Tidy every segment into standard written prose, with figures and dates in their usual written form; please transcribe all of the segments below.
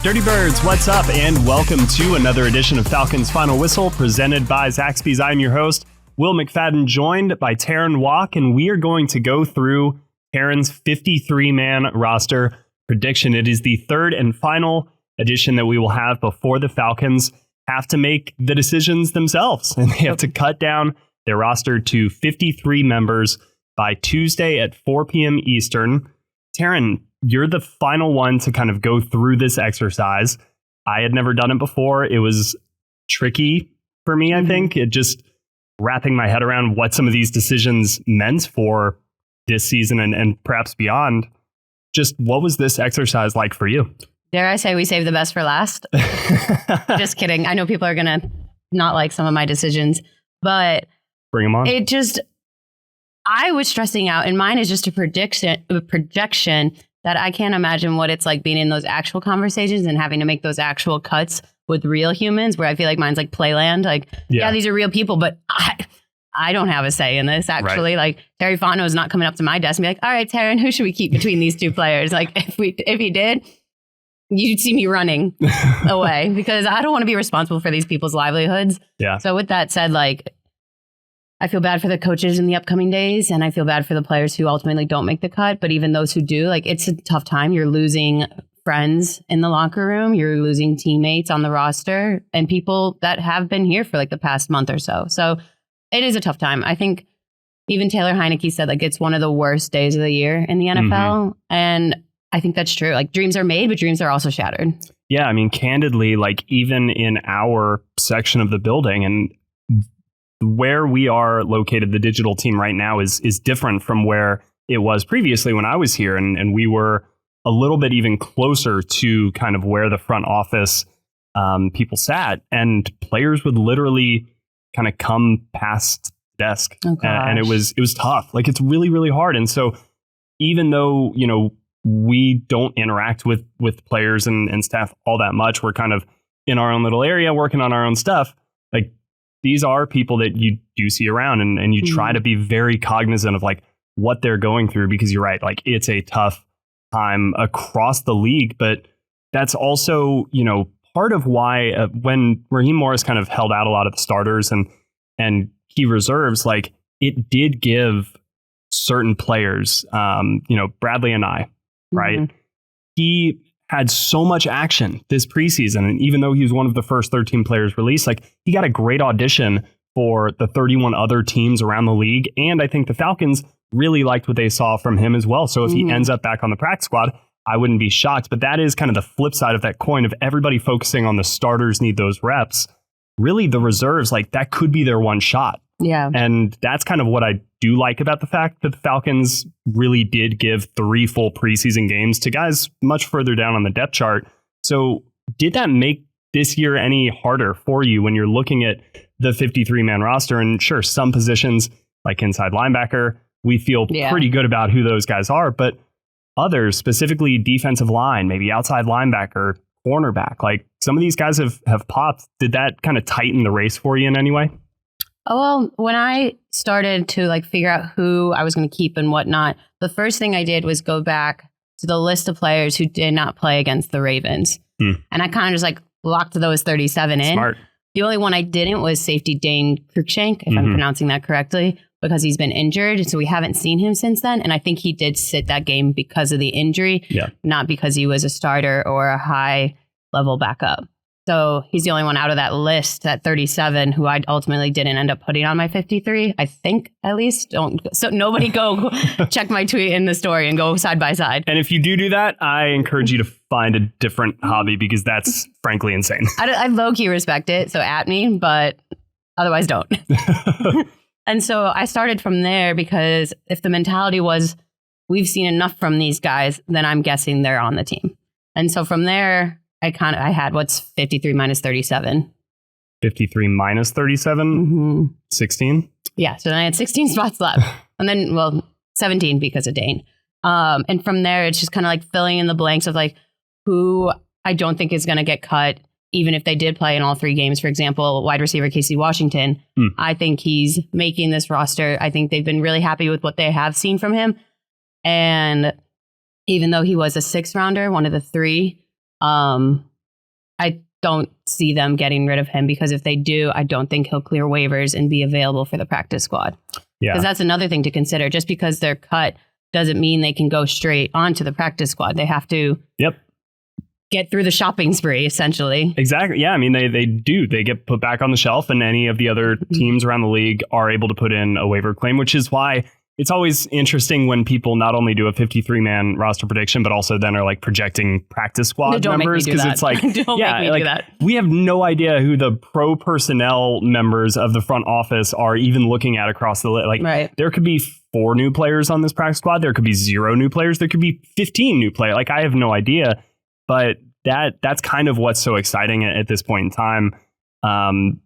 Dirty Birds, what's up? And welcome to another edition of Falcons Final Whistle, presented by Zaxby's. I'm your host, Will McFadden, joined by Terrin Waack, and we are going to go through Terrin's 53-man roster prediction. It is the third and final edition that we will have before the Falcons have to make the decisions themselves, and they have to cut down their roster to 53 members by Tuesday at 4 p.m. Eastern. Terrin, you're the final one to kind of go through this exercise. I had never done it before. It was tricky for me, I think. It just wrapping my head around what some of these decisions meant for this season and perhaps beyond. Just what was this exercise like for you? Dare I say we saved the best for last? Just kidding. I know people are going to not like some of my decisions, but bring them on. I was stressing out, and mine is just a projection that I can't imagine what it's like being in those actual conversations and having to make those actual cuts with real humans, where I feel like mine's like playland. Like, yeah these are real people, but I don't have a say in this, actually. Right. Like, Terry Fontenot is not coming up to my desk and be like, all right, Terrin, who should we keep between these two players? Like, if he did, you'd see me running away, because I don't want to be responsible for these people's livelihoods. Yeah. So with that said, like, I feel bad for the coaches in the upcoming days, and I feel bad for the players who ultimately don't make the cut. But even those who do, like, it's a tough time. You're losing friends in the locker room. You're losing teammates on the roster and people that have been here for like the past month or so. So it is a tough time. I think even Taylor Heineke said, like, it's one of the worst days of the year in the NFL. And I think that's true. Like, dreams are made, but dreams are also shattered. Yeah, I mean, candidly, like, even in our section of the building and where we are located, the digital team right now is different from where it was previously when I was here. And we were a little bit even closer to kind of where the front office people sat, and players would literally kind of come past desk. And it was tough. Like, it's really, really hard. And so even though, you know, we don't interact with players and staff all that much, we're kind of in our own little area working on our own stuff. Like, these are people that you do see around, and you try to be very cognizant of like what they're going through, because you're right. Like, it's a tough time across the league, but that's also, you know, part of why when Raheem Morris kind of held out a lot of the starters and key reserves, like, it did give certain players, you know, Bradley and I, right? He had so much action this preseason. And even though he was one of the first 13 players released, like, he got a great audition for the 31 other teams around the league. And I think the Falcons really liked what they saw from him as well. So if he ends up back on the practice squad, I wouldn't be shocked. But that is kind of the flip side of that coin of everybody focusing on the starters need those reps. Really, the reserves, like, that could be their one shot. Yeah. And that's kind of what I do like about the fact that the Falcons really did give 3 full preseason games to guys much further down on the depth chart. So did that make this year any harder for you when you're looking at the 53-man roster? And sure, some positions like inside linebacker, we feel pretty good about who those guys are, but others, specifically defensive line, maybe outside linebacker, cornerback, like, some of these guys have popped. Did that kind of tighten the race for you in any way? Oh, well, when I started to like figure out who I was going to keep and whatnot, the first thing I did was go back to the list of players who did not play against the Ravens. And I kind of just like locked those 37 in. Smart. The only one I didn't was safety Dane Cruikshank, if I'm pronouncing that correctly, because he's been injured. So we haven't seen him since then. And I think he did sit that game because of the injury, not because he was a starter or a high level backup. So he's the only one out of that list, that 37, who I ultimately didn't end up putting on my 53. I think, at least. So nobody go check my tweet in the story and go side by side. And if you do that, I encourage you to find a different hobby, because that's frankly insane. I low-key respect it, so at me, but otherwise don't. And so I started from there, because if the mentality was, we've seen enough from these guys, then I'm guessing they're on the team. And so from there, I had what's 53 minus 37. 53 minus 37? 16? Yeah, so then I had 16 spots left. And then, well, 17 because of Dane. And from there, it's just kind of like filling in the blanks of like who I don't think is going to get cut, even if they did play in all 3 games. For example, wide receiver Casey Washington. I think he's making this roster. I think they've been really happy with what they have seen from him. And even though he was a 6th rounder, one of the 3, I don't see them getting rid of him, because if they do, I don't think he'll clear waivers and be available for the practice squad. Yeah. Because that's another thing to consider. Just because they're cut doesn't mean they can go straight onto the practice squad. They have to get through the shopping spree, essentially. Exactly. Yeah. I mean, they do. They get put back on the shelf, and any of the other teams around the league are able to put in a waiver claim, which is why it's always interesting when people not only do a 53-man roster prediction, but also then are like projecting practice squad numbers. Because it's like, we have no idea who the pro personnel members of the front office are even looking at across the like. There could be 4 new players on this practice squad. There could be 0 new players. There could be 15 new players. Like, I have no idea. But that's kind of what's so exciting at this point in time.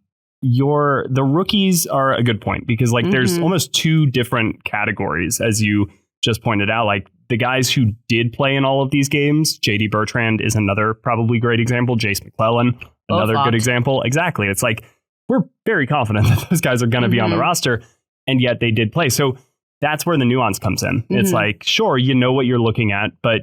The rookies are a good point, because like there's almost 2 different categories, as you just pointed out. Like, the guys who did play in all of these games, JD Bertrand is another probably great example. Jace McClellan, another good example. Exactly. It's like, we're very confident that those guys are going to be on the roster, and yet they did play. So that's where the nuance comes in. It's like, sure, you know what you're looking at, but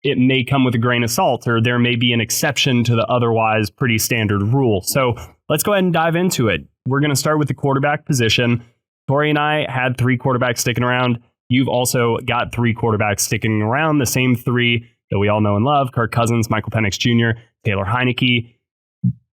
it may come with a grain of salt, or there may be an exception to the otherwise pretty standard rule. So let's go ahead and dive into it. We're going to start with the quarterback position. Tori and I had 3 quarterbacks sticking around. You've also got 3 quarterbacks sticking around, the same 3 that we all know and love: Kirk Cousins, Michael Penix Jr., Taylor Heineke.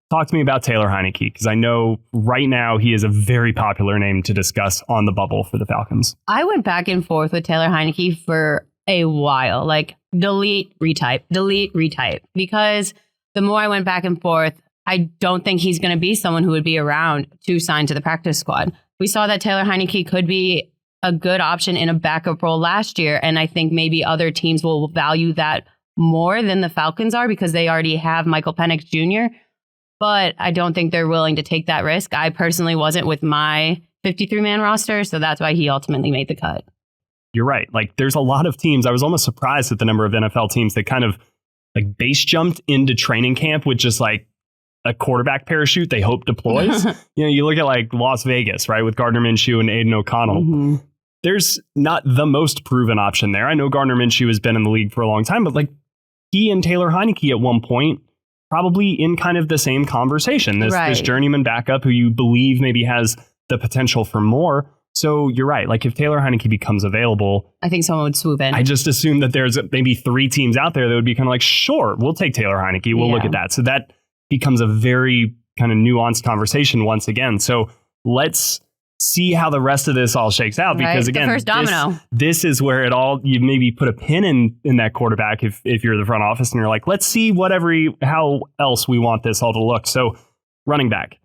Talk to me about Taylor Heineke, because I know right now he is a very popular name to discuss on the bubble for the Falcons. I went back and forth with Taylor Heineke for a while, like delete, retype, because the more I went back and forth, I don't think he's going to be someone who would be around to sign to the practice squad. We saw that Taylor Heineke could be a good option in a backup role last year, and I think maybe other teams will value that more than the Falcons are, because they already have Michael Penix Jr., but I don't think they're willing to take that risk. I personally wasn't with my 53-man roster, so that's why he ultimately made the cut. You're right. Like, there's a lot of teams. I was almost surprised at the number of NFL teams that kind of like base jumped into training camp with just like a quarterback parachute they hope deploys. You look at like Las Vegas, right, with Gardner Minshew and Aiden O'Connell. There's not the most proven option there. I know Gardner Minshew has been in the league for a long time, but like, he and Taylor Heineke at one point probably in kind of the same conversation. This journeyman backup who you believe maybe has the potential for more. So you're right. Like, if Taylor Heineke becomes available, I think someone would swoop in. I just assume that there's maybe 3 teams out there that would be kind of like, sure, we'll take Taylor Heineke. We'll look at that. So that becomes a very kind of nuanced conversation once again. So let's see how the rest of this all shakes out. Because again, the first domino. This is where it all, you maybe put a pin in that quarterback if you're the front office and you're like, let's see how else we want this all to look. So running back.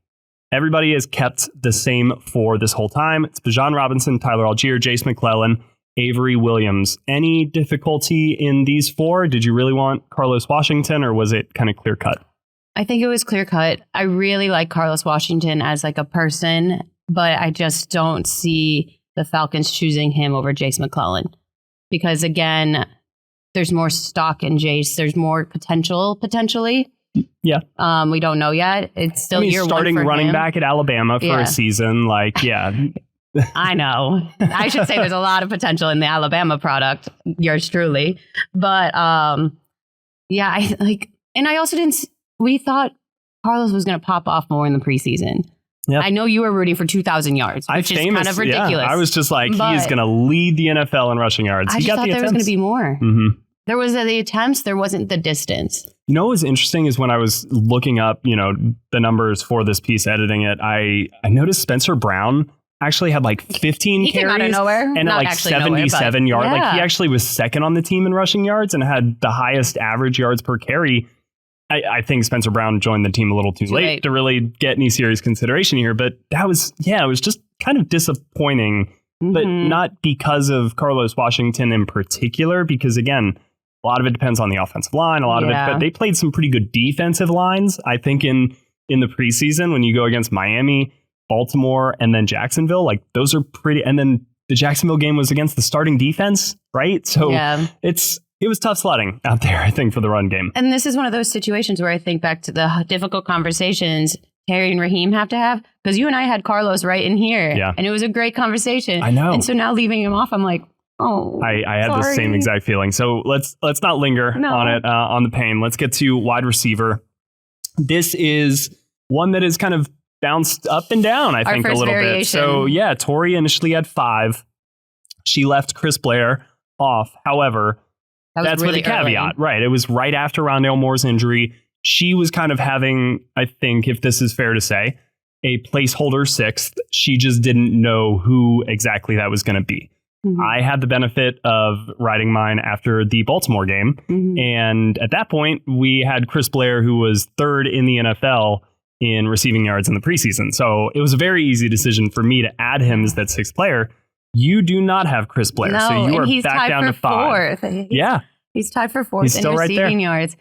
Everybody has kept the same 4 this whole time. It's Bijan Robinson, Tyler Algier, Jace McClellan, Avery Williams. Any difficulty in these 4? Did you really want Carlos Washington, or was it kind of clear cut? I think it was clear cut. I really like Carlos Washington as like a person, but I just don't see the Falcons choosing him over Jace McClellan, because again, there's more stock in Jace. There's more potentially. Yeah. We don't know yet. It's still year one for starting running him. back at Alabama for a season. Like, I know. I should say there's a lot of potential in the Alabama product. Yours truly. But I also didn't. We thought Carlos was going to pop off more in the preseason. Yep. I know you were rooting for 2,000 yards, which is kind of ridiculous. Yeah, I was just like, he is going to lead the NFL in rushing yards. I thought there was going to be more. There was the attempts. There wasn't the distance. You know what was interesting is when I was looking up, the numbers for this piece, editing it, I noticed Spencer Brown actually had like 15 carries. Came out of nowhere. And at like 77 yards. Like, he actually was second on the team in rushing yards and had the highest average yards per carry. I think Spencer Brown joined the team a little too late to really get any serious consideration here. But that was, it was just kind of disappointing, but not because of Carlos Washington in particular, because again, a lot of it depends on the offensive line. A lot of it, but they played some pretty good defensive lines. I think in the preseason, when you go against Miami, Baltimore, and then Jacksonville, like those are pretty. And then the Jacksonville game was against the starting defense, right? So it was tough sledding out there, I think, for the run game. And this is one of those situations where I think back to the difficult conversations Terry and Raheem have to have, because you and I had Carlos right in here, and it was a great conversation. I know. And so now leaving him off, I'm like, oh, I had the same exact feeling. So let's not linger on it, on the pain. Let's get to wide receiver. this is one that is kind of bounced up and down, I think, a little bit. So, yeah, Tori initially had 5. She left Chris Blair off. However, that's really with a caveat, early. Right? It was right after Rondale Moore's injury. She was kind of having, I think, if this is fair to say, a placeholder 6th. She just didn't know who exactly that was going to be. Mm-hmm. I had the benefit of writing mine after the Baltimore game. Mm-hmm. And at that point, we had Chris Blair, who was 3rd in the NFL in receiving yards in the preseason. So it was a very easy decision for me to add him as that 6th player. You do not have Chris Blair, no, so you are back down to 5. 4th. Yeah. He's tied for 4th in receiving yards.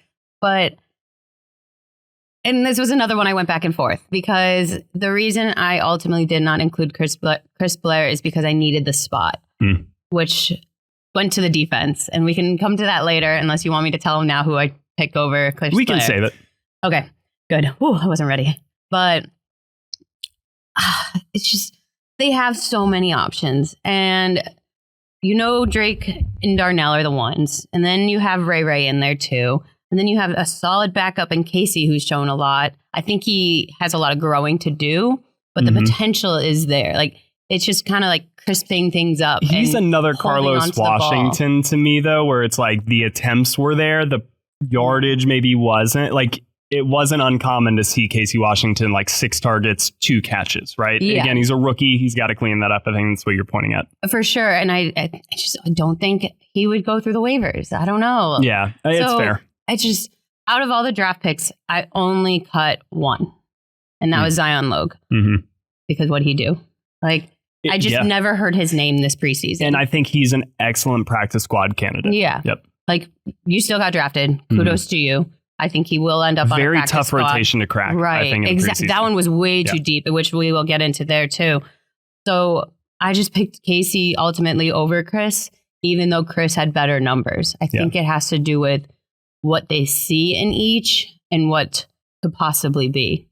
And this was another one I went back and forth, because the reason I ultimately did not include Chris Blair is because I needed the spot, which went to the defense. And we can come to that later, unless you want me to tell him now who I pick over Chris Blair. We can save it. Okay, good. Whew, I wasn't ready. But it's just, they have so many options. And Drake and Darnell are the ones. And then you have Ray in there too. And then you have a solid backup in Casey, who's shown a lot. I think he has a lot of growing to do, but the potential is there. Like, it's just kind of like crisping things up. He's another Carlos Washington to me, though, where it's like the attempts were there. The yardage maybe wasn't. Like, it wasn't uncommon to see Casey Washington like 6 targets, 2 catches, right? Yeah. Again, he's a rookie. He's got to clean that up. I think that's what you're pointing at. For sure. And I just don't think he would go through the waivers. I don't know. Yeah, it's fair. I just, out of all the draft picks, I only cut 1. And that was Zion Logue. Mm-hmm. Because what'd he do? Like, I just never heard his name this preseason. And I think he's an excellent practice squad candidate. Yeah. Yep. Like, you still got drafted. Kudos to you. I think he will end up on a practice very tough squad. Rotation to crack. Right. I think exactly. That one was way too deep, which we will get into there too. So I just picked Casey ultimately over Chris, even though Chris had better numbers. I think it has to do with what they see in each and what could possibly be.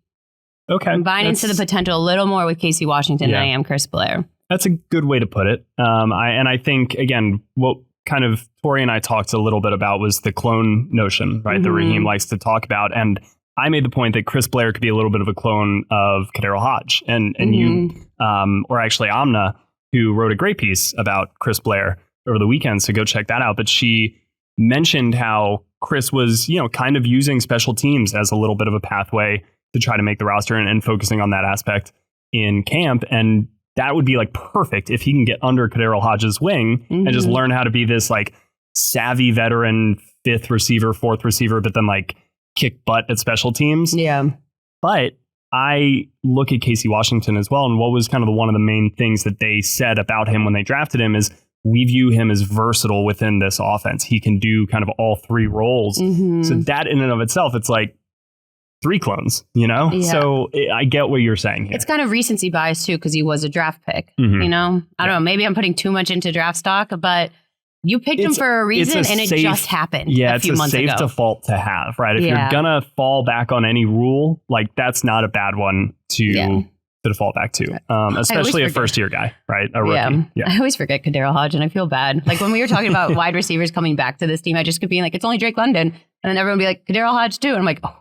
Okay. I'm buying into the potential a little more with Casey Washington than I am Chris Blair. That's a good way to put it. I think, again, what kind of Tori and I talked a little bit about was the clone notion, right? Mm-hmm. That Raheem likes to talk about. And I made the point that Chris Blair could be a little bit of a clone of Kadero Hodge. And you, or actually Amna, who wrote a great piece about Chris Blair over the weekend. So go check that out. But she mentioned how Chris was, kind of using special teams as a little bit of a pathway to try to make the roster and focusing on that aspect in camp. And that would be like perfect if he can get under Kadero Hodge's wing and just learn how to be this like savvy veteran 5th receiver, 4th receiver, but then like kick butt at special teams. Yeah. But I look at Casey Washington as well. And what was kind of one of the main things that they said about him when they drafted him is, we view him as versatile within this offense. He can do kind of all 3 roles. So that in and of itself, it's like 3 clones, Yeah. So I get what you're saying here. It's kind of recency bias too, because he was a draft pick, I don't know. Maybe I'm putting too much into draft stock, but you picked him for a reason and it just happened a few months ago. It's a safe default to have, right? If you're going to fall back on any rule, like that's not a bad one to default back to, especially a first-year guy, right? A rookie. Yeah. I always forget Kadero Hodge, and I feel bad. Like when we were talking about wide receivers coming back to this team, I just kept being like, it's only Drake London. And then everyone would be like, Kadero Hodge too. And I'm like, oh.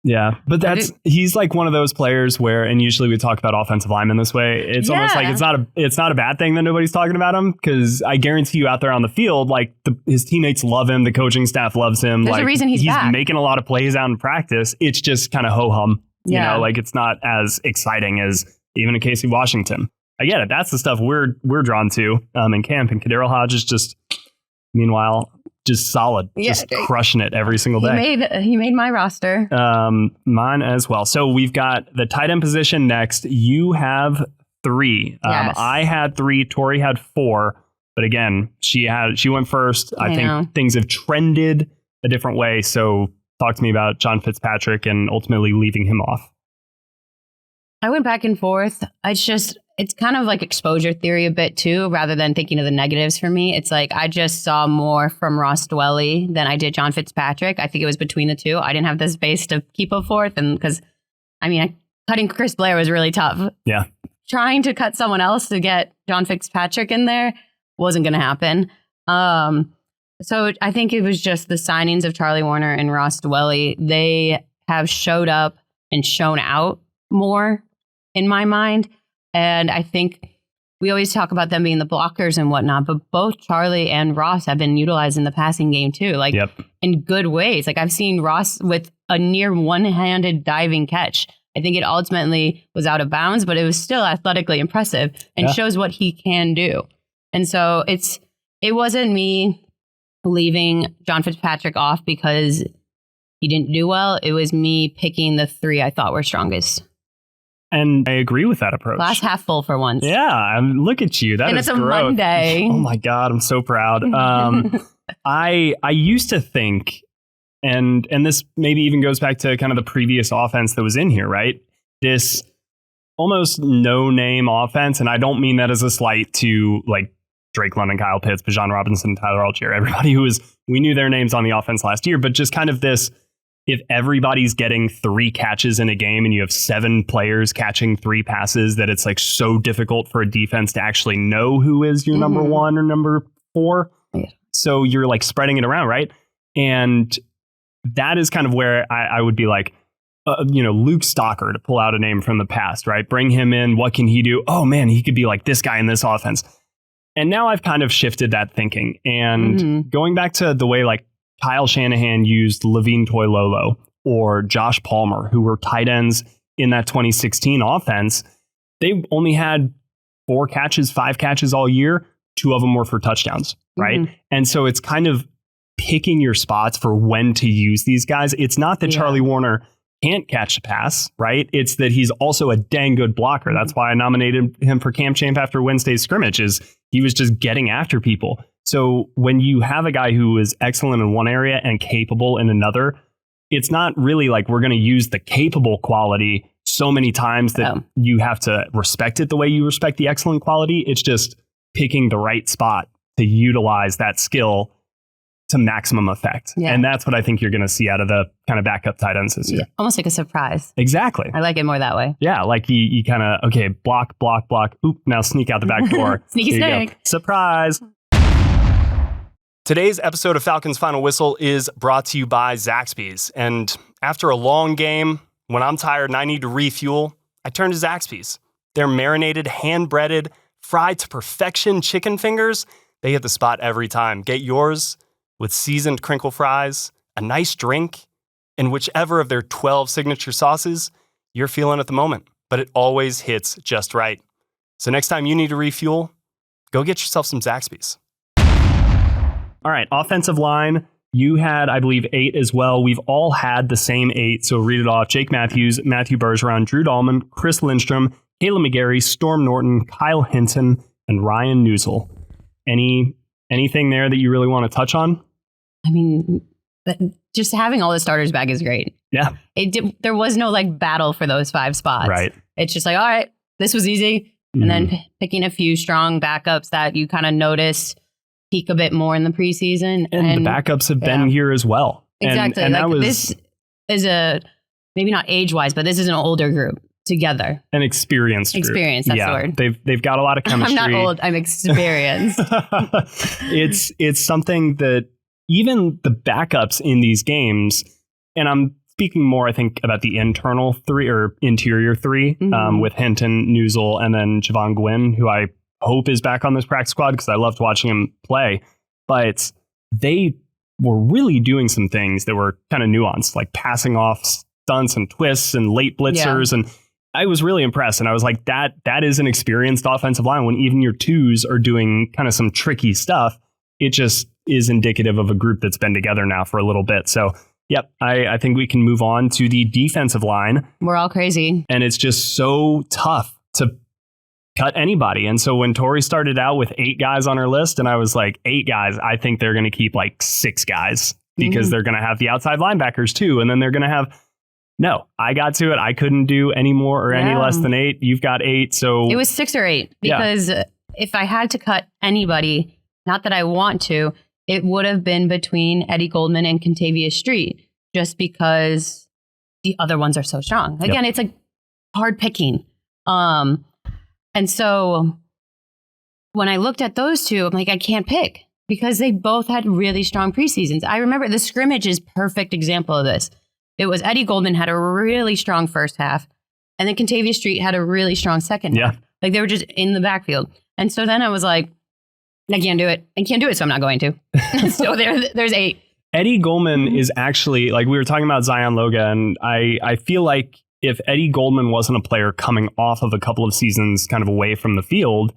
Yeah, but he's like one of those players where, and usually we talk about offensive linemen this way. It's almost like it's not a bad thing that nobody's talking about him, because I guarantee you out there on the field, like his teammates love him, the coaching staff loves him. There's a reason he's back. Making a lot of plays out in practice. It's just kind of ho-hum, like it's not as exciting as even a Casey Washington. I get it. That's the stuff we're drawn to in camp. And Kadero Hodge is just, meanwhile, just solid, just crushing it every single day. He made my roster. Mine as well. So we've got the tight end position next. You have 3. I had 3. Tori had 4. But again, she went first. I think things have trended a different way. So talk to me about John Fitzpatrick and ultimately leaving him off. I went back and forth. It's kind of like exposure theory a bit too, rather than thinking of the negatives for me. It's like I just saw more from Ross Dwelley than I did John Fitzpatrick. I think it was between the two. I didn't have the space to keep a 4th, and because cutting Chris Blair was really tough. Yeah. Trying to cut someone else to get John Fitzpatrick in there wasn't going to happen. So I think it was just the signings of Charlie Warner and Ross Dwelley. They have showed up and shown out more in my mind. And I think we always talk about them being the blockers and whatnot, but both Charlie and Ross have been utilized in the passing game too, like in good ways. Like I've seen Ross with a near one-handed diving catch. I think it ultimately was out of bounds, but it was still athletically impressive and shows what he can do. And so it wasn't me leaving John Fitzpatrick off because he didn't do well. It was me picking the three I thought were strongest. And I agree with that approach. Glass half full for once. Yeah, look at you. That and is it's a growth. Monday. Oh my God, I'm so proud. I used to think, and this maybe even goes back to kind of the previous offense that was in here, right? This almost no-name offense, and I don't mean that as a slight to like Drake London, Kyle Pitts, Bijan Robinson, Tyler Algier, everybody we knew their names on the offense last year, but just kind of this, if everybody's getting 3 catches in a game and you have 7 players catching 3 passes, that it's like so difficult for a defense to actually know who is your number 1 or number 4. Yeah. So you're like spreading it around, right? And that is kind of where I would be like, Luke Stocker, to pull out a name from the past, right? Bring him in. What can he do? Oh man, he could be like this guy in this offense. And now I've kind of shifted that thinking and going back to the way like Kyle Shanahan used Levine Toilolo or Josh Palmer, who were tight ends in that 2016 offense. They only had 4 catches, 5 catches all year. 2 of them were for touchdowns, right? And so it's kind of picking your spots for when to use these guys. It's not that Charlie Warner can't catch a pass, right? It's that he's also a dang good blocker. That's why I nominated him for camp champ after Wednesday's scrimmage, is he was just getting after people. So when you have a guy who is excellent in one area and capable in another, it's not really like we're going to use the capable quality so many times that you have to respect it the way you respect the excellent quality. It's just picking the right spot to utilize that skill to maximum effect. Yeah. And that's what I think you're going to see out of the kind of backup tight ends this year. Almost like a surprise. Exactly. I like it more that way. Yeah, like you kind of, okay, block. Oop, now sneak out the back door. Sneaky snake. Surprise. Today's episode of Falcons Final Whistle is brought to you by Zaxby's. And after a long game, when I'm tired and I need to refuel, I turn to Zaxby's. Their marinated, hand-breaded, fried to perfection chicken fingers, they hit the spot every time. Get yours with seasoned crinkle fries, a nice drink, and whichever of their 12 signature sauces you're feeling at the moment. But it always hits just right. So next time you need to refuel, go get yourself some Zaxby's. All right, offensive line. You had, I believe, 8 as well. We've all had the same 8, so read it off. Jake Matthews, Matthew Bergeron, Drew Dahlman, Chris Lindstrom, Caleb McGarry, Storm Norton, Kyle Hinton, and Ryan Newsel. Anything there that you really want to touch on? I mean, just having all the starters back is great. Yeah. There was no like battle for those 5 spots. Right. It's just like, all right, this was easy. And then picking a few strong backups that you kind of noticed peak a bit more in the preseason. And the backups have been here as well. Exactly. And like that was, this is maybe not age-wise, but this is an older group together. An experienced group. That's the word. They've got a lot of chemistry. I'm not old, I'm experienced. It's something that even the backups in these games, and I'm speaking more, I think, about the internal 3 or interior 3 with Hinton, Newsel, and then Javon Gwynn, who I hope is back on this practice squad because I loved watching him play. But they were really doing some things that were kind of nuanced, like passing off stunts and twists and late blitzers. And I was really impressed. And I was like, that is an experienced offensive line. When even your 2s are doing kind of some tricky stuff, it just is indicative of a group that's been together now for a little bit. So, yep, I think we can move on to the defensive line. We're all crazy. And it's just so tough to cut anybody. And so when Tori started out with 8 guys on her list, and I was like, 8 guys, I think they're going to keep like 6 guys because they're going to have the outside linebackers too. And then they're going to have, no, I got to it. I couldn't do any more or any less than 8. You've got 8. So it was 6 or 8 because if I had to cut anybody, not that I want to, it would have been between Eddie Goldman and Contavious Street, just because the other ones are so strong. Again, it's like hard picking. And so when I looked at those 2, I'm like, I can't pick because they both had really strong preseasons. I remember the scrimmage is perfect example of this. It was Eddie Goldman had a really strong first half, and then Kentavious Street had a really strong second half. Like they were just in the backfield. And so then I was like, I can't do it. I can't do it, so I'm not going to. So there's 8. Eddie Goldman is actually, like we were talking about Zion Loga, and I feel like if Eddie Goldman wasn't a player coming off of a couple of seasons kind of away from the field,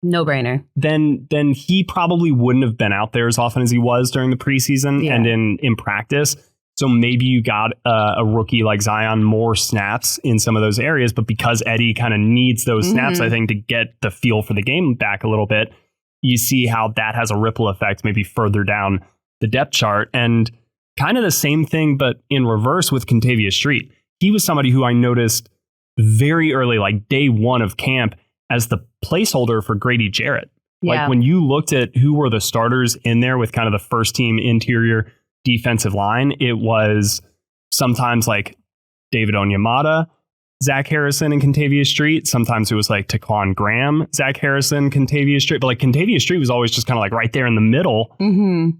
no brainer, then he probably wouldn't have been out there as often as he was during the preseason and in practice. So maybe you got a rookie like Zion more snaps in some of those areas, but because Eddie kind of needs those snaps, I think, to get the feel for the game back a little bit, you see how that has a ripple effect maybe further down the depth chart. And kind of the same thing, but in reverse with Kentavious Street. He was somebody who I noticed very early, like day one of camp, as the placeholder for Grady Jarrett. Like when you looked at who were the starters in there with kind of the first team interior defensive line, it was sometimes like David Onyemata, Zach Harrison, and Kentavious Street. Sometimes it was like Taquan Graham, Zach Harrison, Kentavious Street. But like Kentavious Street was always just kind of like right there in the middle.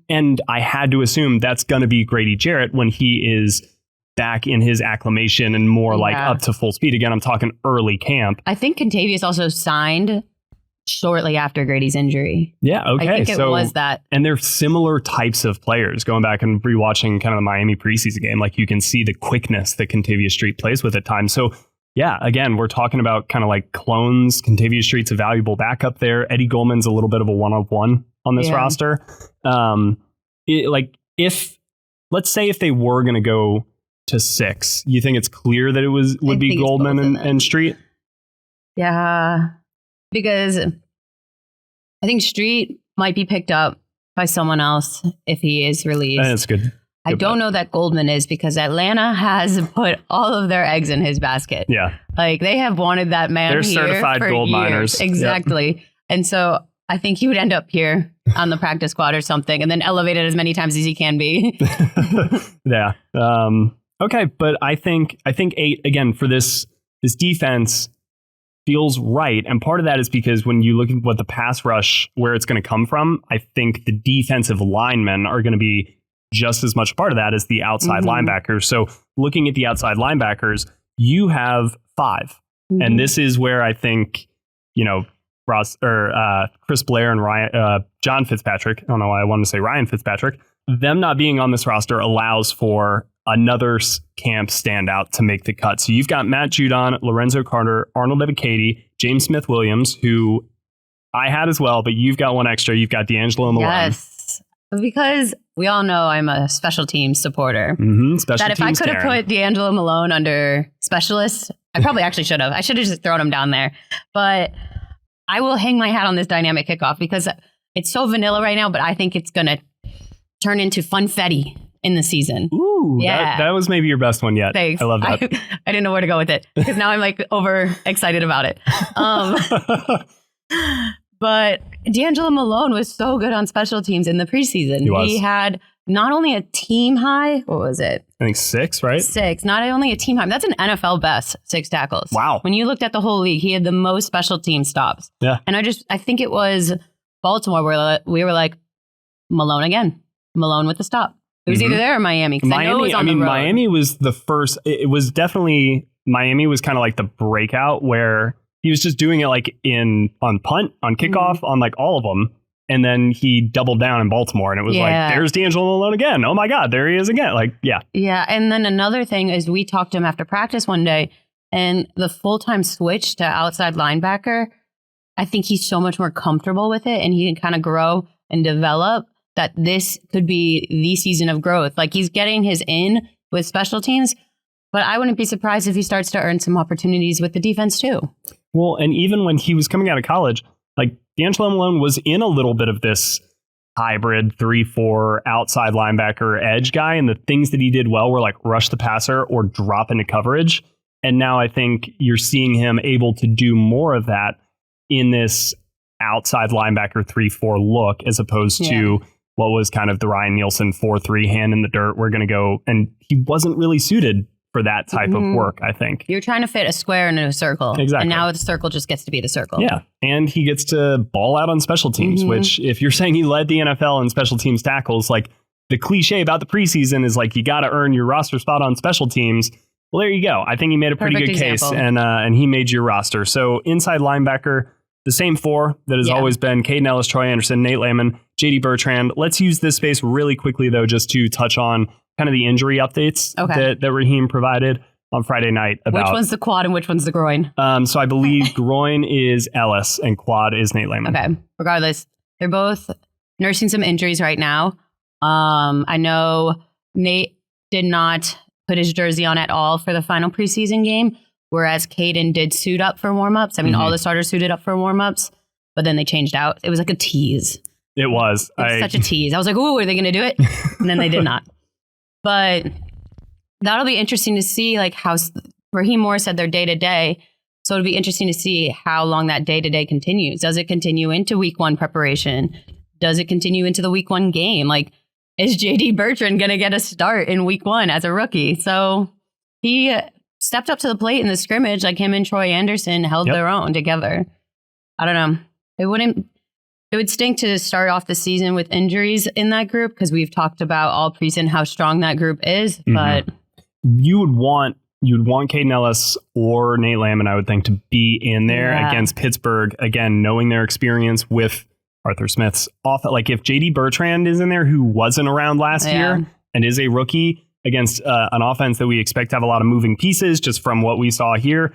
And I had to assume that's going to be Grady Jarrett when he is back in his acclimation and more like up to full speed. Again, I'm talking early camp. I think Kentavious also signed shortly after Grady's injury. Yeah, okay. I think it was that. And they're similar types of players. Going back and rewatching kind of the Miami preseason game, like you can see the quickness that Kentavious Street plays with at times. So yeah, again, we're talking about kind of like clones. Kentavious Street's a valuable backup there. Eddie Goldman's a little bit of a one-of-one on this roster. Let's say if they were going to go to 6, you think it's clear that it would be Goldman and Street? Yeah, because I think Street might be picked up by someone else if he is released. That's good. I don't know that Goldman is, because Atlanta has put all of their eggs in his basket. Yeah. Like they have wanted that man They're here certified for gold years. miners. Exactly. Yep. And so I think he would end up here on the practice squad or something, and then elevated as many times as he can be. Yeah. Okay. But I think 8, again, for this defense feels right. And part of that is because when you look at what the pass rush, where it's going to come from, I think the defensive linemen are going to be just as much part of that as the outside linebackers. So looking at the outside linebackers, you have 5. And this is where I think, Chris Blair and John Fitzpatrick, I don't know why I wanted to say Ryan Fitzpatrick, them not being on this roster allows for another camp standout to make the cut. So you've got Matt Judon, Lorenzo Carter, Arnold Ebiketie, James Smith-Williams, who I had as well, but you've got one extra. You've got D'Angelo Malone. Yes, because we all know I'm a special teams supporter. Special that if I could have put D'Angelo Malone under specialist, I probably actually should have. I should have just thrown him down there. But I will hang my hat on this dynamic kickoff because it's so vanilla right now, but I think it's going to turn into funfetti in the season. Ooh, yeah. That was maybe your best one yet. Thanks. I love that. I didn't know where to go with it because now I'm like over excited about it. But D'Angelo Malone was so good on special teams in the preseason. He had not only a team high, what was it? I think 6, right? 6, not only a team high. That's an NFL best, 6 tackles. Wow. When you looked at the whole league, he had the most special team stops. Yeah. And I think it was Baltimore where we were like, Malone again. Malone with the stop. It was either there or Miami. Miami was the first. It was definitely, Miami was kind of like the breakout where he was just doing it like on punt, on kickoff, on like all of them. And then he doubled down in Baltimore and it was like, there's D'Angelo Malone again. Oh my God, there he is again. Like, yeah. Yeah. And then another thing is we talked to him after practice one day, and the full-time switch to outside linebacker, I think he's so much more comfortable with it and he can kind of grow and develop that this could be the season of growth. Like he's getting his in with special teams, but I wouldn't be surprised if he starts to earn some opportunities with the defense too. Well, and even when he was coming out of college, like D'Angelo Malone was in a little bit of this hybrid 3-4 outside linebacker edge guy. And the things that he did well were like rush the passer or drop into coverage. And now I think you're seeing him able to do more of that in this outside linebacker 3-4 look, as opposed to what was kind of the Ryan Nielsen 4-3 hand in the dirt. We're going to go. And he wasn't really suited for that type of work, I think. You're trying to fit a square into a circle. Exactly. And now the circle just gets to be the circle. Yeah. And he gets to ball out on special teams, which if you're saying he led the NFL in special teams tackles, like the cliche about the preseason is like, you got to earn your roster spot on special teams. Well, there you go. I think he made a pretty Perfect good example. case, and he made your roster. So inside linebacker, the same four that has always been: Caden Ellis, Troy Anderson, Nate Landman, JD Bertrand. Let's use this space really quickly, though, just to touch on kind of the injury updates that Raheem provided on Friday night. About which one's the quad and which one's the groin? So I believe groin is Ellis and quad is Nate Landman. Okay. Regardless, they're both nursing some injuries right now. I know Nate did not put his jersey on at all for the final preseason game, whereas Caden did suit up for warmups. I mean, all the starters suited up for warmups, but then they changed out. It was like a tease. It was. Such a tease. I was like, ooh, are they going to do it? And then they did not. But that'll be interesting to see, like, how Raheem Moore said they're day to day. So it'll be interesting to see how long that day to day continues. Does it continue into week one preparation? Does it continue into the week one game? Like, is JD Bertrand going to get a start in week one as a rookie? So he stepped up to the plate in the scrimmage, like him and Troy Anderson held their own together. I don't know. It would stink to start off the season with injuries in that group, because we've talked about all preseason how strong that group is. But you'd want Caden Ellis or Nate Landman, I would think, to be in there against Pittsburgh. Again, knowing their experience with Arthur Smith's off. Like, if JD Bertrand is in there, who wasn't around last year and is a rookie against an offense that we expect to have a lot of moving pieces, just from what we saw here,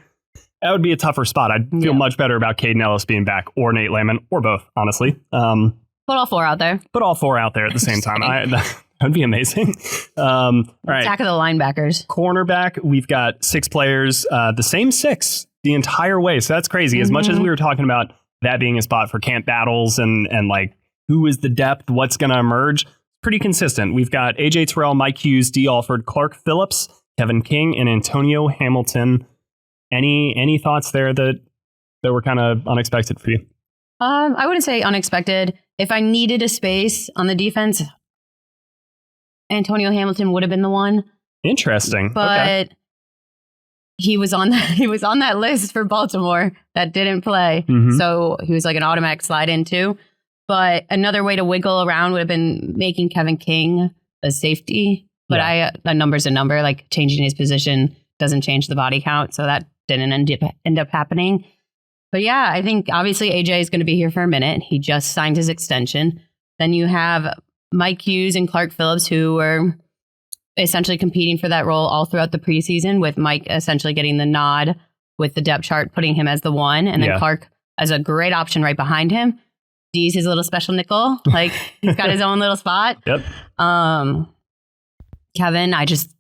that would be a tougher spot. I'd feel much better about Caden Ellis being back, or Nate Landman, or both, honestly. Put all four out there. Put all four out there at the same time. That would be amazing. All right. Attack of the linebackers. Cornerback, we've got 6 players, the same 6 the entire way. So that's crazy. As much as we were talking about that being a spot for camp battles and like, who is the depth, what's going to emerge, pretty consistent. We've got AJ Terrell, Mike Hughes, D. Alford, Clark Phillips, Kevin King, and Antonio Hamilton. Any thoughts there that were kind of unexpected for you? I wouldn't say unexpected. If I needed a space on the defense, Antonio Hamilton would have been the one. Interesting. But he was on that list for Baltimore that didn't play. So he was like an automatic slide in too. But another way to wiggle around would have been making Kevin King a safety. But a number's a number. Like, changing his position doesn't change the body count. So that didn't end up happening. But yeah, I think obviously AJ is going to be here for a minute. He just signed his extension. Then you have Mike Hughes and Clark Phillips, who were essentially competing for that role all throughout the preseason, with Mike essentially getting the nod with the depth chart, putting him as the one, and then Clark as a great option right behind him. D's his little special nickel. Like, he's got his own little spot. Kevin, I just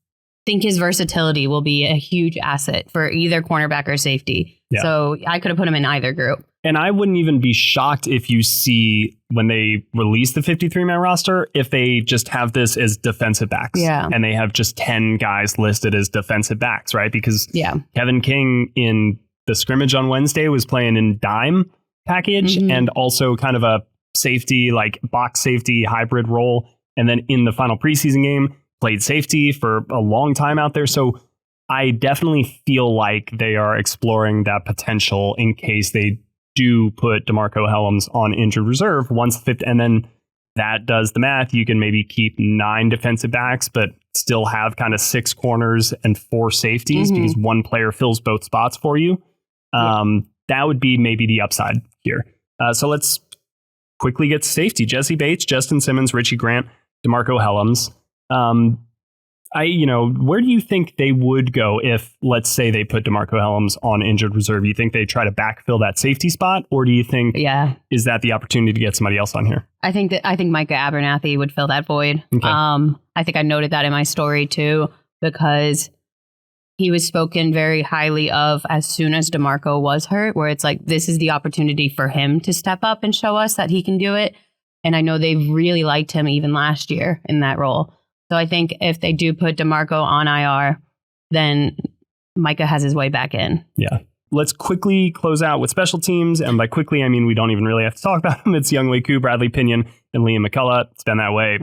think his versatility will be a huge asset for either cornerback or safety. So I could have put him in either group. And I wouldn't even be shocked if you see, when they release the 53-man roster, if they just have this as defensive backs. And they have just 10 guys listed as defensive backs, right? Because Kevin King in the scrimmage on Wednesday was playing in dime package and also kind of a safety, like box safety hybrid role. And then in the final preseason game, played safety for a long time out there. So I definitely feel like they are exploring that potential in case they do put DeMarco Helms on injured reserve once the fifth, and then that does the math. You can maybe keep 9 defensive backs, but still have kind of 6 corners and 4 safeties because one player fills both spots for you. That would be maybe the upside here. So let's quickly get to safety. Jesse Bates, Justin Simmons, Richie Grant, DeMarco Helms. Where do you think they would go if, let's say, they put DeMarco Helms on injured reserve? You think they try to backfill that safety spot, or do you think is that the opportunity to get somebody else on here? I think Micah Abernathy would fill that void. Okay. I think I noted that in my story too, because he was spoken very highly of as soon as DeMarco was hurt, where it's like, this is the opportunity for him to step up and show us that he can do it. And I know they really liked him even last year in that role. So I think if they do put DeMarco on IR, then Micah has his way back in. Yeah. Let's quickly close out with special teams. And by quickly, I mean, we don't even really have to talk about them. It's Younghoe Koo, Bradley Pinion, and Liam McCullough. It's been that way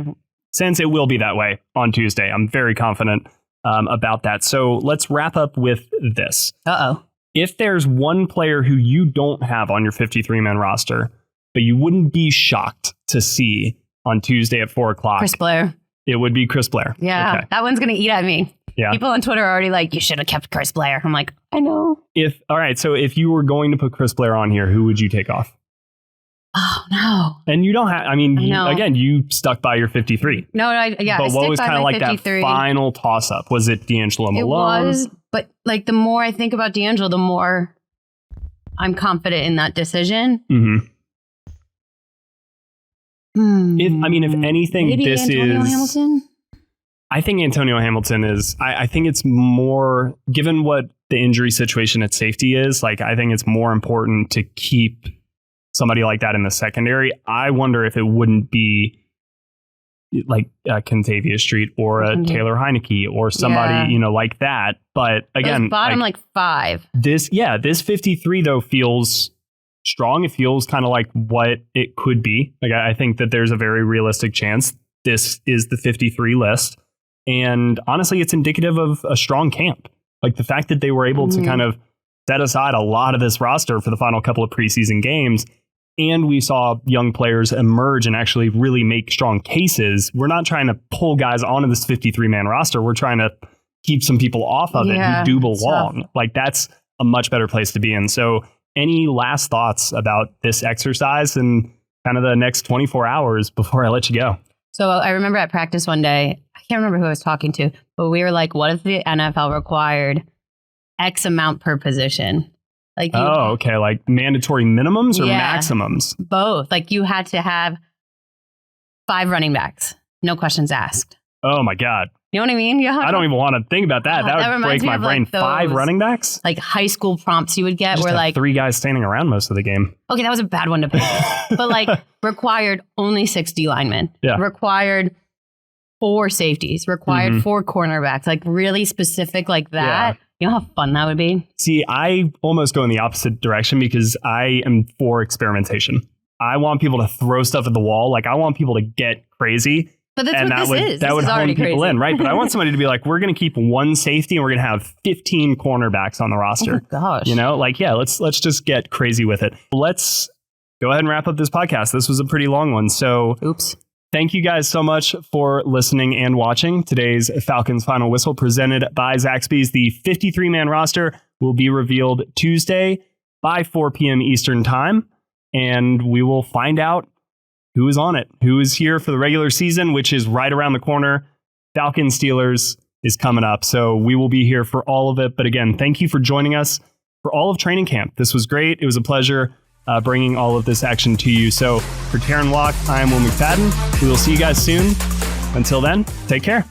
since it will be that way on Tuesday. I'm very confident about that. So let's wrap up with this. If there's one player who you don't have on your 53-man roster, but you wouldn't be shocked to see on Tuesday at 4 o'clock. Chris Blair. It would be Chris Blair. Yeah, okay. That one's going to eat at me. Yeah. People on Twitter are already like, you should have kept Chris Blair. I'm like, I know. All right, so if you were going to put Chris Blair on here, who would you take off? Oh, no. And you don't have, you stuck by your 53. No, But what was kind of like 53. That final toss-up? Was it D'Angelo Malone? It was, but like the more I think about D'Angelo, the more I'm confident in that decision. Mm-hmm. If anything, maybe this Antonio is... Hamilton? I think Antonio Hamilton is... I think it's more... Given what the injury situation at safety is, like, I think it's more important to keep somebody like that in the secondary. I wonder if it wouldn't be like Kentavious Street or a Taylor Heineke or somebody, like that. But again... Those bottom, like 5. This 53, though, feels... strong. It feels kind of like what it could be. Like, I think that there's a very realistic chance this is the 53 list. And honestly, it's indicative of a strong camp. Like the fact that they were able to kind of set aside a lot of this roster for the final couple of preseason games. And we saw young players emerge and actually really make strong cases. We're not trying to pull guys onto this 53-man roster. We're trying to keep some people off of it who do belong. Tough. Like that's a much better place to be in. So any last thoughts about this exercise and kind of the next 24 hours before I let you go? So I remember at practice one day, I can't remember who I was talking to, but we were like, what if the NFL required X amount per position? Like, okay. Like mandatory minimums or maximums? Both. Like you had to have 5 running backs. No questions asked. Oh my God. You know what I mean? I don't even want to think about that. That would break my brain. Like 5 running backs? Like high school prompts you would get where like 3 guys standing around most of the game. Okay, that was a bad one to pick. But like required only 6 D linemen. Yeah. Required 4 safeties. Required 4 cornerbacks. Like really specific like that. Yeah. You know how fun that would be? See, I almost go in the opposite direction because I am for experimentation. I want people to throw stuff at the wall. Like I want people to get crazy. But that's what this is. That would hone people in, right? But I want somebody to be like, we're going to keep 1 safety and we're going to have 15 cornerbacks on the roster. Oh, gosh. Let's just get crazy with it. Let's go ahead and wrap up this podcast. This was a pretty long one. So oops. Thank you guys so much for listening and watching today's Falcons Final Whistle presented by Zaxby's. The 53-man roster will be revealed Tuesday by 4 p.m. Eastern time. And we will find out who is on it, who is here for the regular season, which is right around the corner. Falcons Steelers is coming up. So we will be here for all of it. But again, thank you for joining us for all of training camp. This was great. It was a pleasure bringing all of this action to you. So for Terrin Waack, I am Will McFadden. We will see you guys soon. Until then, take care.